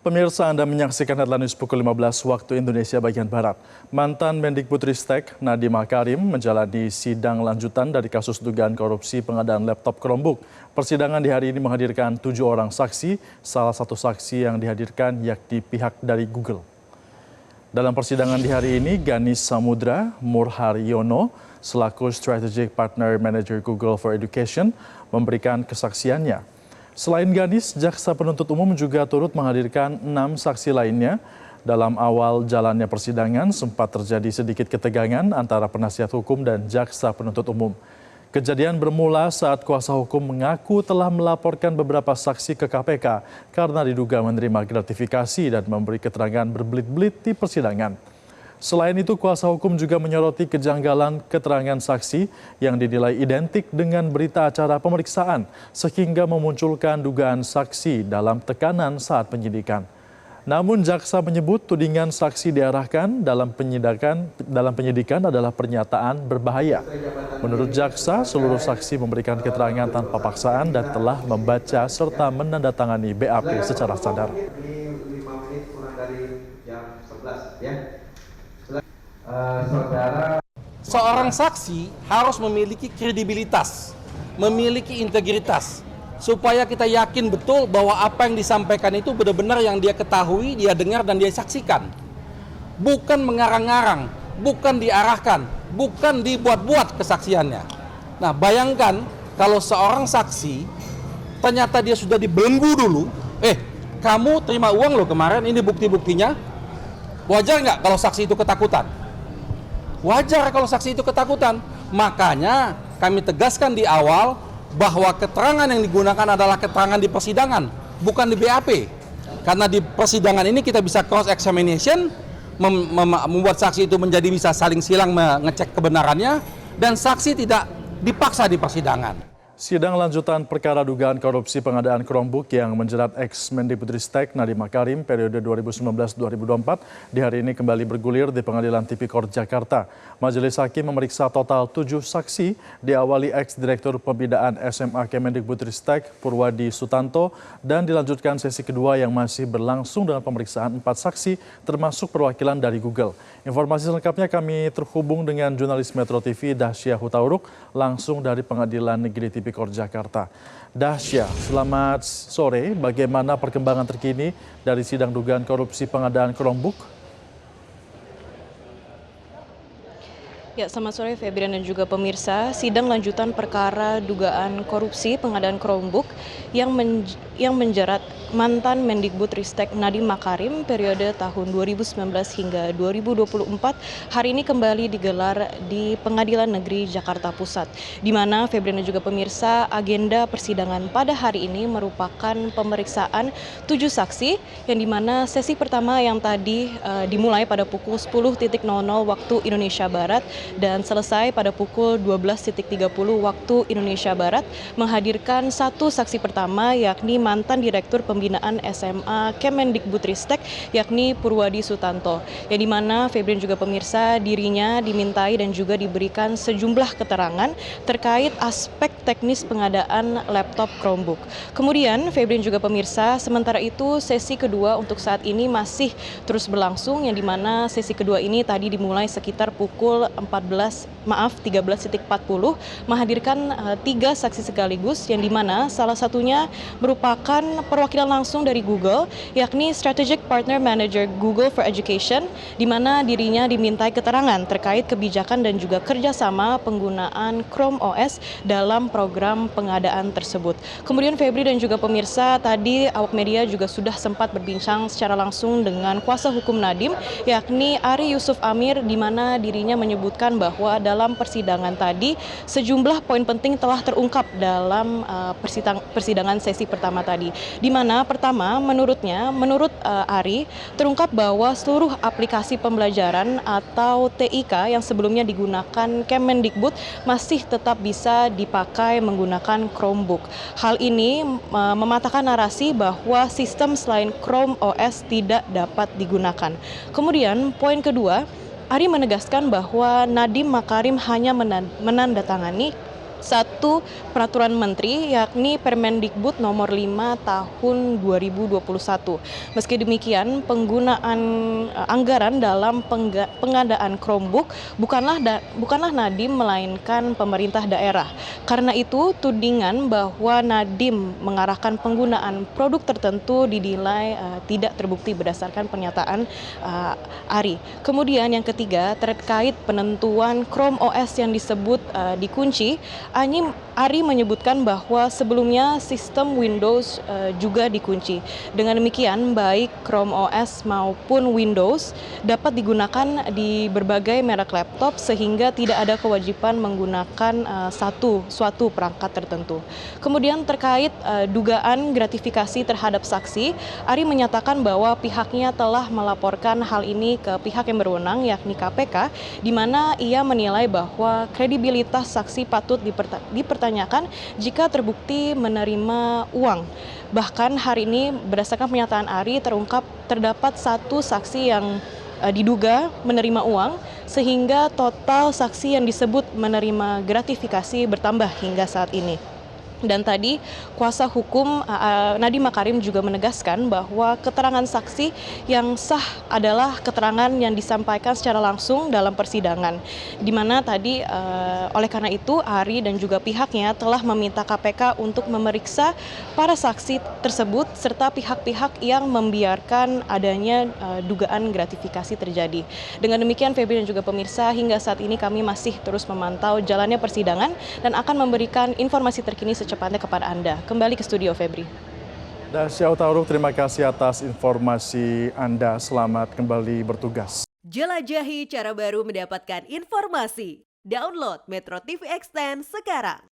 Pemirsa, Anda menyaksikan Headline News pukul 15 waktu Indonesia bagian Barat. Mantan Mendikbudristek Nadiem Makarim menjalani sidang lanjutan dari kasus dugaan korupsi pengadaan laptop Chromebook. Persidangan di hari ini menghadirkan 7 orang saksi, salah satu saksi yang dihadirkan yakni pihak dari Google. Dalam persidangan di hari ini, Ganis Samudra Murharyono selaku Strategic Partner Manager Google for Education memberikan kesaksiannya. Selain Ganis, jaksa penuntut umum juga turut menghadirkan 6 saksi lainnya. Dalam awal jalannya persidangan sempat terjadi sedikit ketegangan antara penasihat hukum dan jaksa penuntut umum. Kejadian bermula saat kuasa hukum mengaku telah melaporkan beberapa saksi ke KPK karena diduga menerima gratifikasi dan memberi keterangan berbelit-belit di persidangan. Selain itu, kuasa hukum juga menyoroti kejanggalan keterangan saksi yang dinilai identik dengan berita acara pemeriksaan, sehingga memunculkan dugaan saksi dalam tekanan saat penyidikan. Namun jaksa menyebut tudingan saksi diarahkan dalam penyidikan adalah pernyataan berbahaya. Menurut jaksa, seluruh saksi memberikan keterangan tanpa paksaan dan telah membaca serta menandatangani BAP secara sadar. Seorang saksi harus memiliki kredibilitas, memiliki integritas, supaya kita yakin betul bahwa apa yang disampaikan itu benar-benar yang dia ketahui, dia dengar, dan dia saksikan. Bukan mengarang-arang, bukan diarahkan, bukan dibuat-buat kesaksiannya. Nah, bayangkan kalau seorang saksi, ternyata dia sudah dibelenggu dulu, kamu terima uang loh kemarin, ini bukti-buktinya. Wajar nggak kalau saksi itu ketakutan? Wajar kalau saksi itu ketakutan. Makanya kami tegaskan di awal bahwa keterangan yang digunakan adalah keterangan di persidangan, bukan di BAP. Karena di persidangan ini kita bisa cross examination, membuat saksi itu menjadi bisa saling silang mengecek kebenarannya, dan saksi tidak dipaksa di persidangan. Sidang lanjutan perkara dugaan korupsi pengadaan Chromebook yang menjerat ex-Mendikbudristek Nadiem Makarim periode 2019-2024 di hari ini kembali bergulir di Pengadilan Tipikor Jakarta. Majelis Hakim memeriksa total 7 saksi, diawali ex-Direktur Pembinaan SMA Kemendikbudristek Purwadi Sutanto, dan dilanjutkan sesi kedua yang masih berlangsung dengan pemeriksaan 4 saksi termasuk perwakilan dari Google. Informasi selengkapnya kami terhubung dengan jurnalis Metro TV Dahsyah Hutauruk langsung dari Pengadilan Negeri Tipikor Jakarta. Dahsyah, selamat sore. Bagaimana perkembangan terkini dari sidang dugaan korupsi pengadaan Chromebook? Ya, selamat sore Febrian dan juga pemirsa. Sidang lanjutan perkara dugaan korupsi pengadaan Chromebook yang menjerat mantan Mendikbudristek Nadiem Makarim periode tahun 2019 hingga 2024 hari ini kembali digelar di Pengadilan Negeri Jakarta Pusat. Di mana Febrian dan juga pemirsa, agenda persidangan pada hari ini merupakan pemeriksaan 7 saksi yang dimana sesi pertama yang tadi dimulai pada pukul 10.00 waktu Indonesia Barat dan selesai pada pukul 12.30 waktu Indonesia Barat menghadirkan satu saksi pertama yakni mantan Direktur Pembinaan SMA Kemendikbudristek yakni Purwadi Sutanto, yang dimana Febrian juga pemirsa dirinya dimintai dan juga diberikan sejumlah keterangan terkait aspek teknis pengadaan laptop Chromebook. Kemudian Febrian juga pemirsa, sementara itu sesi kedua untuk saat ini masih terus berlangsung, yang dimana sesi kedua ini tadi dimulai sekitar pukul 13.40 menghadirkan 3 saksi sekaligus, yang dimana salah satunya merupakan perwakilan langsung dari Google yakni Strategic Partner Manager Google for Education, di mana dirinya dimintai keterangan terkait kebijakan dan juga kerjasama penggunaan Chrome OS dalam program pengadaan tersebut. Kemudian Febri dan juga pemirsa, tadi awak media juga sudah sempat berbincang secara langsung dengan kuasa hukum Nadiem yakni Ari Yusuf Amir, di mana dirinya menyebutkan bahwa dalam persidangan tadi sejumlah poin penting telah terungkap dalam persidangan sesi pertama tadi, di mana pertama menurut Ari terungkap bahwa seluruh aplikasi pembelajaran atau TIK yang sebelumnya digunakan Kemendikbud masih tetap bisa dipakai menggunakan Chromebook. Hal ini mematahkan narasi bahwa sistem selain Chrome OS tidak dapat digunakan. Kemudian poin kedua, Ari menegaskan bahwa Nadiem Makarim hanya menandatangani satu peraturan menteri, yakni Permendikbud nomor 5 tahun 2021. Meski demikian, penggunaan anggaran dalam pengadaan Chromebook bukanlah Nadiem melainkan pemerintah daerah. Karena itu, tudingan bahwa Nadiem mengarahkan penggunaan produk tertentu dinilai tidak terbukti berdasarkan pernyataan Ari. Kemudian yang ketiga, terkait penentuan Chrome OS yang disebut dikunci, Ari menyebutkan bahwa sebelumnya sistem Windows juga dikunci. Dengan demikian, baik Chrome OS maupun Windows dapat digunakan di berbagai merek laptop sehingga tidak ada kewajiban menggunakan suatu perangkat tertentu. Kemudian terkait dugaan gratifikasi terhadap saksi, Ari menyatakan bahwa pihaknya telah melaporkan hal ini ke pihak yang berwenang, yakni KPK, di mana ia menilai bahwa kredibilitas saksi patut dipertanyakan jika terbukti menerima uang. Bahkan hari ini berdasarkan pernyataan Ari terdapat satu saksi yang diduga menerima uang, sehingga total saksi yang disebut menerima gratifikasi bertambah hingga saat ini. Dan tadi kuasa hukum Nadiem Makarim juga menegaskan bahwa keterangan saksi yang sah adalah keterangan yang disampaikan secara langsung dalam persidangan. Di mana tadi oleh karena itu Ari dan juga pihaknya telah meminta KPK untuk memeriksa para saksi tersebut serta pihak-pihak yang membiarkan adanya dugaan gratifikasi terjadi. Dengan demikian, Febri dan juga pemirsa, hingga saat ini kami masih terus memantau jalannya persidangan dan akan memberikan informasi terkini secepatnya kepada Anda. Kembali ke studio, Febri. Dasya Utauruk, terima kasih atas informasi Anda. Selamat kembali bertugas. Jelajahi cara baru mendapatkan informasi. Download Metro TV Extend sekarang.